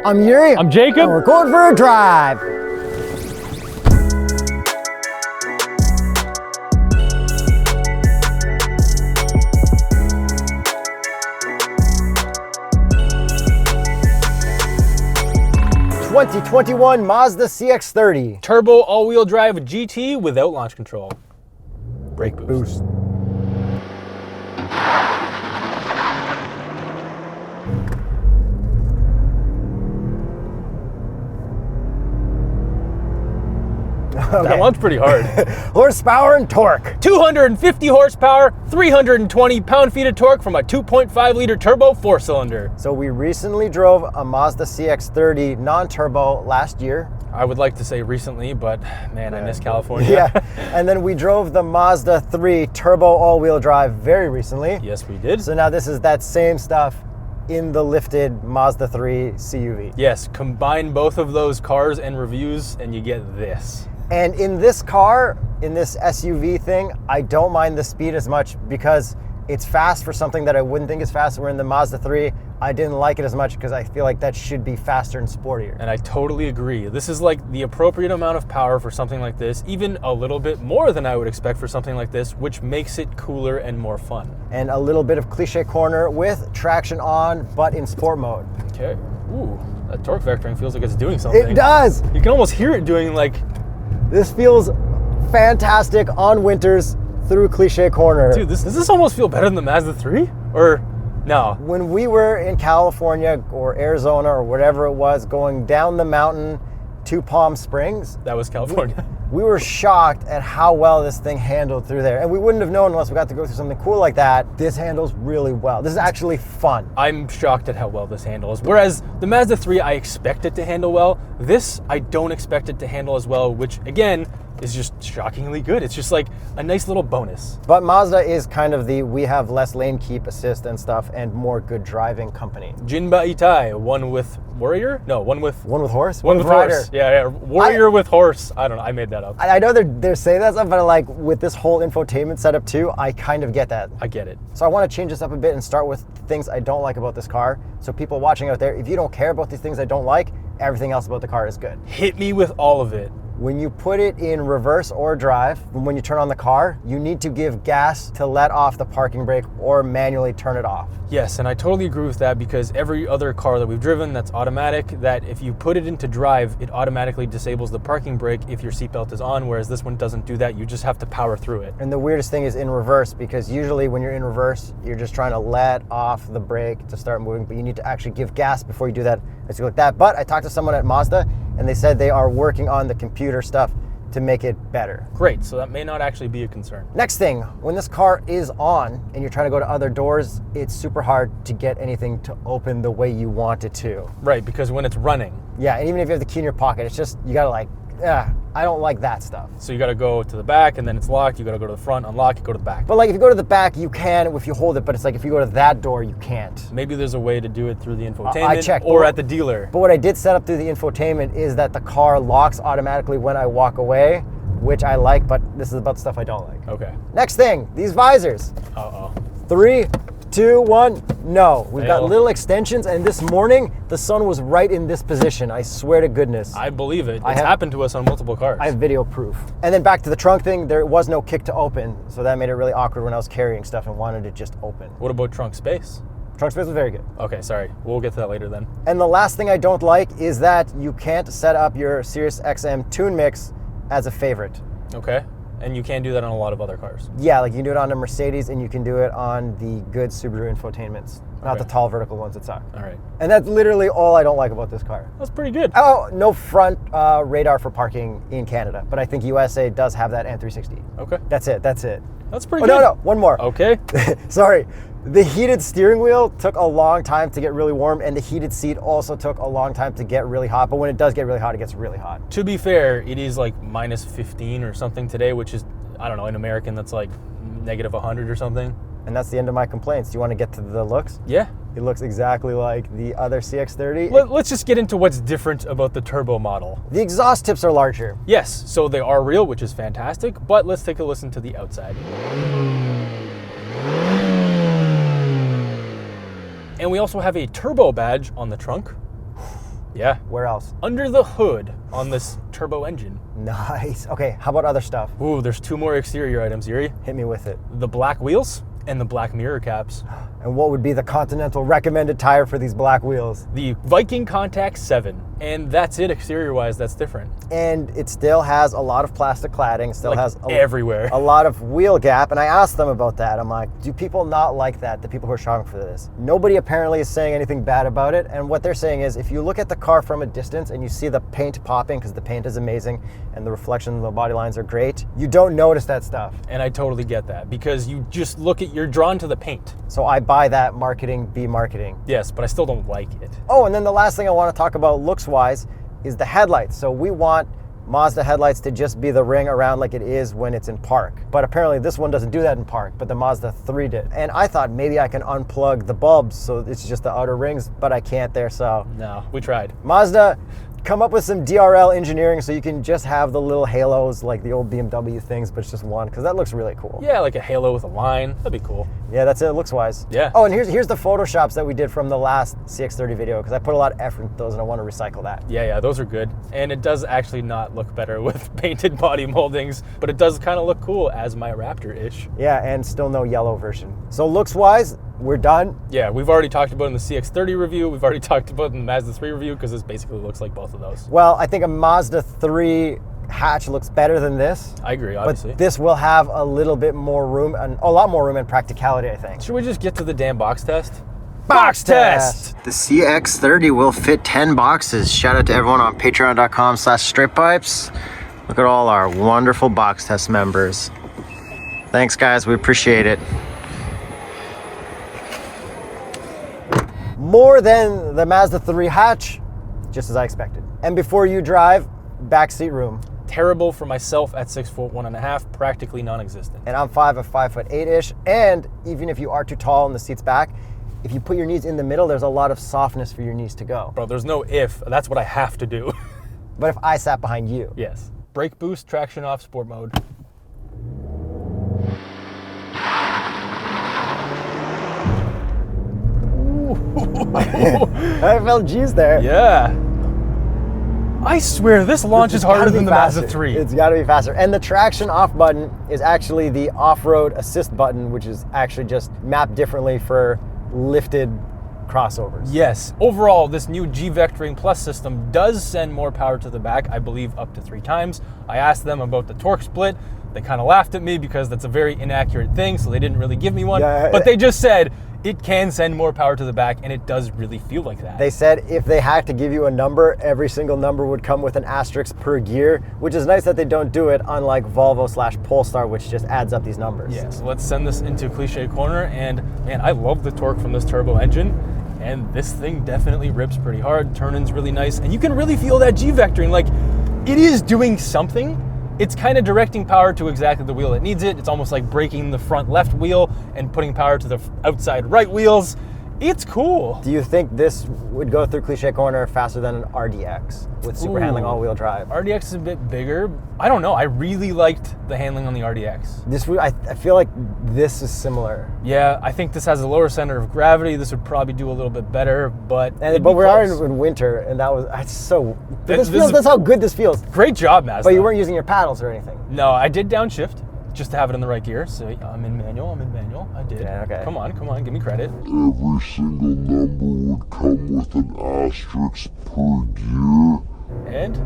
I'm Yuri. I'm Jacob. And we're going for a drive. ...2021 Mazda CX-30. Turbo all-wheel drive GT without launch control. Brake boost. Okay. That one's pretty hard. Horsepower and torque. 250 horsepower, 320 pound-feet of torque from a 2.5-liter turbo 4-cylinder. So we recently drove a Mazda CX-30 non-turbo last year. I would like to say recently, but man, I miss California. Yeah, and then we drove the Mazda 3 turbo all-wheel drive very recently. Yes, we did. So now this is that same stuff in the lifted Mazda 3 CUV. Yes, combine both of those cars and reviews and you get this. And in this car, in this SUV thing, I don't mind the speed as much because it's fast for something that I wouldn't think is fast. Where in the Mazda 3, I didn't like it as much because I feel like that should be faster and sportier. And I totally agree. This is like the appropriate amount of power for something like this, even a little bit more than I would expect for something like this, which makes it cooler and more fun. And a little bit of cliche corner with traction on, but in sport mode. Okay. Ooh, that torque vectoring feels like it's doing something. It does! You can almost hear it doing like... This feels fantastic on winters through cliche corner. Dude, does this almost feel better than the Mazda 3? Or no? When we were in California or Arizona or whatever it was, going down the mountain to Palm Springs. That was California. We were shocked at how well this thing handled through there. And we wouldn't have known unless we got to go through something cool like that. This handles really well. This is actually fun. I'm shocked at how well this handles. Whereas the Mazda 3, I expect it to handle well. This, I don't expect it to handle as well, which again, is just shockingly good. It's just like a nice little bonus. But Mazda is kind of the, we have less lane keep assist and stuff and more good driving company. Jinba Itai, one with warrior? No, one with... One with horse? One with rider. horse. Yeah, warrior with horse. I don't know, I made that up. I know they're saying that stuff, but like with this whole infotainment setup too, I kind of get that. I get it. So I want to change this up a bit and start with things I don't like about this car. So people watching out there, if you don't care about these things I don't like, everything else about the car is good. Hit me with all of it. When you put it in reverse or drive, when you turn on the car, you need to give gas to let off the parking brake or manually turn it off. Yes, and I totally agree with that because every other car that we've driven that's automatic, that if you put it into drive, it automatically disables the parking brake if your seatbelt is on, whereas this one doesn't do that. You just have to power through it. And the weirdest thing is in reverse, because usually when you're in reverse, you're just trying to let off the brake to start moving, but you need to actually give gas before you do that. It's like that. But I talked to someone at Mazda, and they said they are working on the computer stuff to make it better. Great, so that may not actually be a concern. Next thing, when this car is on and you're trying to go to other doors, it's super hard to get anything to open the way you want it to. Right, because when it's running. Yeah, and even if you have the key in your pocket, it's just, you gotta like, I don't like that stuff. So you gotta go to the back and then it's locked, you gotta go to the front, unlock it, go to the back. But like if you go to the back, you can if you hold it, but it's like if you go to that door, you can't. Maybe there's a way to do it through the infotainment I checked, or at the dealer. But what I did set up through the infotainment is that the car locks automatically when I walk away, which I like, but this is about the stuff I don't like. Okay. Next thing, these visors. Uh-oh. 3, 2, 1, no. We've got Fail. little extensions, and this morning, the sun was right in this position. I swear to goodness. I believe it. It's happened to us on multiple cars. I have video proof. And then back to the trunk thing, there was no kick to open, so that made it really awkward when I was carrying stuff and wanted it just open. What about trunk space? Trunk space was very good. Okay, sorry. We'll get to that later then. And the last thing I don't like is that you can't set up your Sirius XM tune mix as a favorite. Okay. And you can do that on a lot of other cars. Yeah, like you can do it on a Mercedes and you can do it on the good Subaru infotainments. Not the tall vertical ones that suck. All right. And that's literally all I don't like about this car. That's pretty good. Oh, no front radar for parking in Canada, but I think USA does have that and 360. Okay. That's it. That's pretty good. No, one more. Okay. Sorry. The heated steering wheel took a long time to get really warm, and the heated seat also took a long time to get really hot, but when it does get really hot, it gets really hot. To be fair, it is like minus 15 or something today, which is, I don't know, in American, that's like negative 100 or something. And that's the end of my complaints. Do you want to get to the looks? Yeah. It looks exactly like the other CX-30. Let's just get into what's different about the turbo model. The exhaust tips are larger. Yes, so they are real, which is fantastic, but let's take a listen to the outside. And we also have a turbo badge on the trunk. Yeah. Where else? Under the hood on this turbo engine. Nice. Okay, how about other stuff? Ooh, there's 2 more exterior items, Yuri. Hit me with it. The black wheels and the black mirror caps. And what would be the Continental recommended tire for these black wheels? The Viking Contact 7. And that's it exterior-wise, that's different. And it still has a lot of plastic cladding, still Like has everywhere. a lot of wheel gap. And I asked them about that. I'm like, do people not like that, the people who are shopping for this? Nobody apparently is saying anything bad about it. And what they're saying is, if you look at the car from a distance and you see the paint popping, because the paint is amazing and the reflection of the body lines are great, you don't notice that stuff. And I totally get that, because you just look at, you're drawn to the paint. So I buy that marketing, be marketing. Yes, but I still don't like it. Oh, and then the last thing I want to talk about looks-wise is the headlights. So we want Mazda headlights to just be the ring around like it is when it's in park. But apparently this one doesn't do that in park, but the Mazda 3 did. And I thought maybe I can unplug the bulbs so it's just the outer rings, but I can't there, so. No, we tried. Mazda, come up with some DRL engineering so you can just have the little halos like the old BMW things, but it's just one, because that looks really cool. Yeah, like a halo with a line. That'd be cool. Yeah, that's it, looks-wise. Yeah. Oh, and here's the Photoshops that we did from the last CX-30 video, because I put a lot of effort into those and I want to recycle that. Yeah, those are good. And it does actually not look better with painted body moldings, but it does kind of look cool as my Raptor-ish. Yeah, and still no yellow version. So looks-wise, we're done. Yeah, we've already talked about it in the CX-30 review. We've already talked about it in the Mazda 3 review, because this basically looks like both of those. Well, I think a Mazda 3 hatch looks better than this. I agree, obviously. But this will have a little bit more room, and a lot more room and practicality, I think. Should we just get to the damn box test? Box test! The CX-30 will fit 10 boxes. Shout out to everyone on patreon.com/StraightPipes. Look at all our wonderful box test members. Thanks, guys. We appreciate it. More than the Mazda 3 hatch, just as I expected. And before you drive, backseat room. Terrible for myself at 6'1.5", practically non-existent. And I'm 5'8"-ish. And even if you are too tall and the seat's back, if you put your knees in the middle, there's a lot of softness for your knees to go. Bro, there's no if. That's what I have to do. But if I sat behind you? Yes. Brake boost, traction off, sport mode. I felt G's there. Yeah. I swear this launch is harder than the Mazda 3. It's got to be faster. And the traction off button is actually the off-road assist button, which is actually just mapped differently for lifted crossovers. Yes. Overall, this new G-Vectoring Plus system does send more power to the back, I believe up to 3 times. I asked them about the torque split. They kind of laughed at me because that's a very inaccurate thing, so they didn't really give me one. Yeah. But they just said it can send more power to the back, and it does really feel like that. They said if they had to give you a number, every single number would come with an asterisk per gear, which is nice that they don't do it, unlike Volvo/Polestar, which just adds up these numbers. Yeah, so let's send this into Cliche Corner, and man, I love the torque from this turbo engine, and this thing definitely rips pretty hard. Turn-in's really nice, and you can really feel that G-Vectoring. Like, it is doing something. It's kind of directing power to exactly the wheel that needs it. It's almost like braking the front left wheel and putting power to the outside right wheels. It's cool. Do you think this would go through Cliche Corner faster than an RDX with super handling all-wheel drive? RDX is a bit bigger. I don't know. I really liked the handling on the RDX. I feel like this is similar. Yeah, I think this has a lower center of gravity. This would probably do a little bit better, but we are in winter, and that's how good this feels. Great job, Mazda. But you weren't using your paddles or anything. No, I did downshift just to have it in the right gear. So I'm in manual. I did. Yeah, okay. Come on, give me credit. Every single number would come with an asterisk per gear. And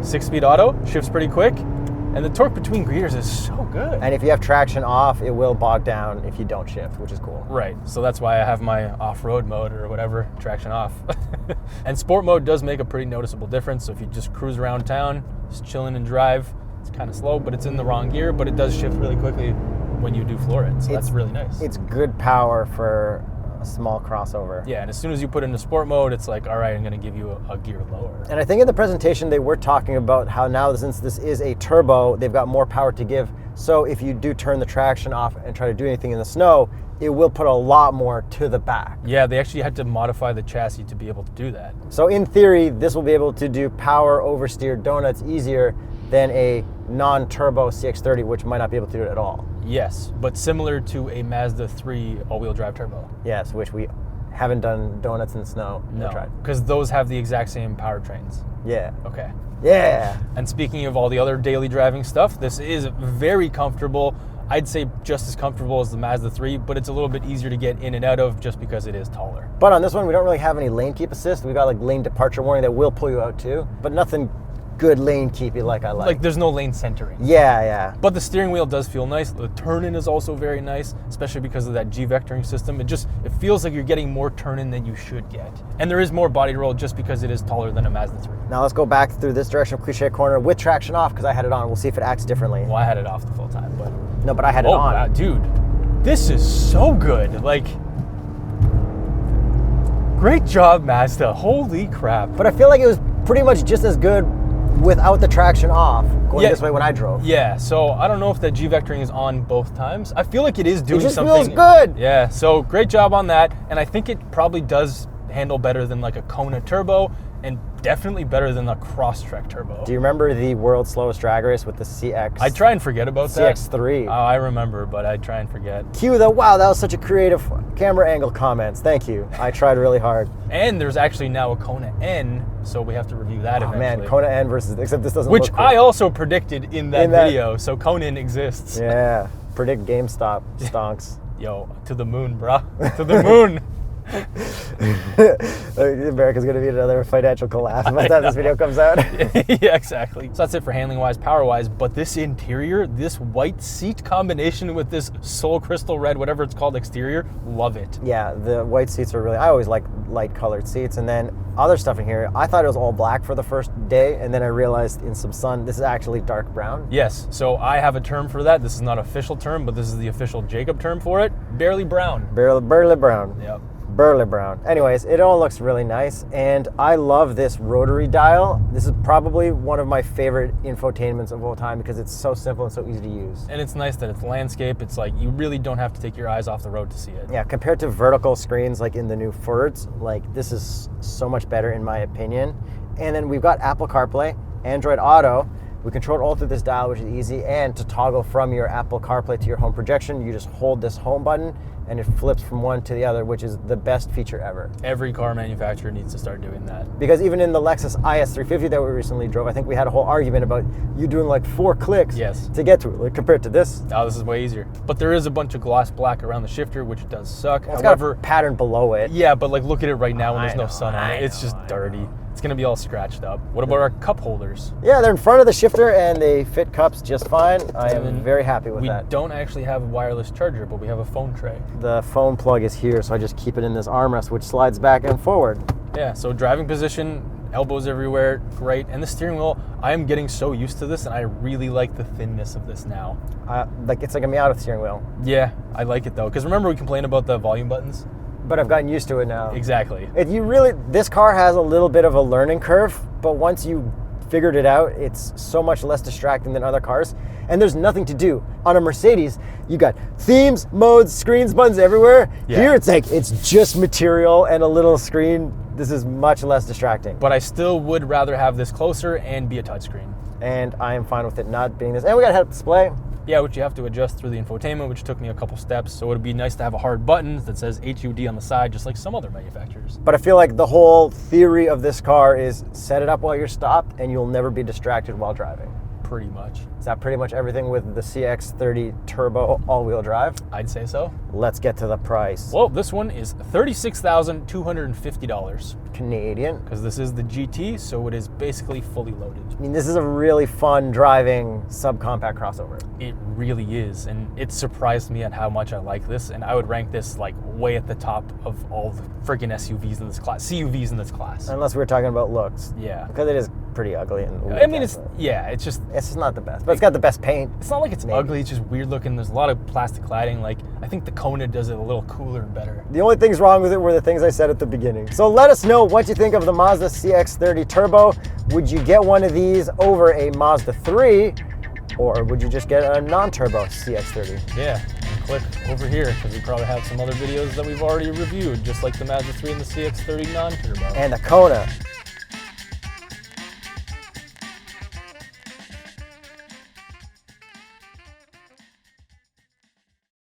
6-speed auto, shifts pretty quick. And the torque between gears is so good. And if you have traction off, it will bog down if you don't shift, which is cool. Right, so that's why I have my off-road mode or whatever, traction off. And sport mode does make a pretty noticeable difference. So if you just cruise around town, just chilling and drive, it's kind of slow, but it's in the wrong gear, but it does shift really quickly when you do floor it. So that's really nice. It's good power for a small crossover. Yeah, and as soon as you put it into sport mode, it's like, all right, I'm going to give you a gear lower. And I think in the presentation they were talking about how now, since this is a turbo, they've got more power to give. So if you do turn the traction off and try to do anything in the snow, it will put a lot more to the back. Yeah, they actually had to modify the chassis to be able to do that. So in theory, this will be able to do power oversteer donuts easier than a non-turbo CX-30, which might not be able to do it at all. Yes, but similar to a Mazda 3 all-wheel drive turbo. Yes, which we Haven't done donuts in the snow. No, tried. because those have the exact same powertrains. Yeah. Okay. Yeah. And speaking of all the other daily driving stuff, this is very comfortable. I'd say just as comfortable as the Mazda 3, but it's a little bit easier to get in and out of just because it is taller. But on this one, we don't really have any lane keep assist. We got like lane departure warning that will pull you out too, but nothing good lane keepy like I like. Like there's no lane centering. Yeah, yeah. But the steering wheel does feel nice. The turn-in is also very nice, especially because of that G-vectoring system. It feels like you're getting more turn-in than you should get. And there is more body roll just because it is taller than a Mazda 3. Now let's go back through this direction of Cliche Corner with traction off because I had it on. We'll see if it acts differently. Well, I had it off the full time, but... No, but I had it on. Wow, dude, this is so good. Like, great job, Mazda. Holy crap. But I feel like it was pretty much just as good without the traction off going this way when I drove. Yeah, so I don't know if the G-vectoring is on both times. I feel like it is doing something. It just feels good. Yeah, so great job on that. And I think it probably does handle better than like a Kona Turbo and definitely better than the Crosstrek Turbo. Do you remember the world's slowest drag race with the CX? I try and forget about that. CX-30. Oh, I remember, but I try and forget. Cue the, wow, that was such a creative camera angle comments. Thank you. I tried really hard. And there's actually now a Kona N, so we have to review that eventually. Man, Kona N versus, except this doesn't Which look cool. I also predicted in that video, so Conan exists. Yeah, predict GameStop stonks. Yo, to the moon, bruh. To the moon. America's going to be another financial collapse by the time this video comes out. Yeah, exactly. So that's it for handling-wise, power-wise, but this interior, this white seat combination with this soul crystal red, whatever it's called, exterior, love it. Yeah, the white seats are really, I always like light-colored seats, and then other stuff in here, I thought it was all black for the first day, and then I realized in some sun, this is actually dark brown. Yes, so I have a term for that. This is not an official term, but this is the official Jacob term for it. Barely brown. Burly brown. Yep. Burly brown. Anyways, it all looks really nice, and I love this rotary dial. This is probably one of my favorite infotainments of all time because it's so simple and so easy to use. And it's nice that it's landscape. It's like you really don't have to take your eyes off the road to see it. Yeah, compared to vertical screens like in the new Fords, like this is so much better in my opinion. And then we've got Apple CarPlay, Android Auto. We control it all through this dial, which is easy. And to toggle from your Apple CarPlay to your home projection, you just hold this home button and it flips from one to the other, which is the best feature ever. Every car manufacturer needs to start doing that. Because even in the Lexus IS350 that we recently drove, I think we had a whole argument about you doing like 4 clicks to get to it, like compared to this. Oh, this is way easier. But there is a bunch of gloss black around the shifter, which does suck. Well, it's got a pattern below it. Yeah, but like look at it right now when there's no sun on it. It's just dirty. It's gonna be all scratched up. What about our cup holders? Yeah, they're in front of the shifter and they fit cups just fine. I am very happy with that. We don't actually have a wireless charger, but we have a phone tray. The phone plug is here, so I just keep it in this armrest, which slides back and forward. Yeah, so driving position, elbows everywhere, great. And the steering wheel, I am getting so used to this, and I really like the thinness of this now. It's like a Miata steering wheel. Yeah, I like it though, because remember we complained about the volume buttons? But I've gotten used to it now. Exactly. This car has a little bit of a learning curve, but once you figured it out, it's so much less distracting than other cars. And there's nothing to do. On a Mercedes, you got themes, modes, screens, buttons everywhere. Yeah. Here it's like, it's just material and a little screen. This is much less distracting. But I still would rather have this closer and be a touchscreen. And I am fine with it not being this. And we got a head-up display. Yeah, which you have to adjust through the infotainment, which took me a couple steps. So it would be nice to have a hard button that says HUD on the side, just like some other manufacturers. But I feel like the whole theory of this car is set it up while you're stopped and you'll never be distracted while driving. Pretty much. Is that pretty much everything with the CX-30 Turbo all-wheel drive? I'd say so. Let's get to the price. Well, this one is $36,250. Canadian. Because this is the GT, so it is basically fully loaded. I mean, this is a really fun driving subcompact crossover. It really is, and it surprised me at how much I like this, and I would rank this like way at the top of all the freaking SUVs in this class, CUVs in this class. Unless we're talking about looks. Yeah. Because it is pretty ugly. And I mean, it's just not the best, but it's got the best paint. It's not like it's ugly, it's just weird looking. There's a lot of plastic cladding. Like, I think the Kona does it a little cooler and better. The only things wrong with it were the things I said at the beginning. So let us know what you think of the Mazda CX-30 Turbo. Would you get one of these over a Mazda 3, or would you just get a non-turbo CX-30? Yeah, and click over here, because we probably have some other videos that we've already reviewed, just like the Mazda 3 and the CX-30 non-turbo. And the Kona.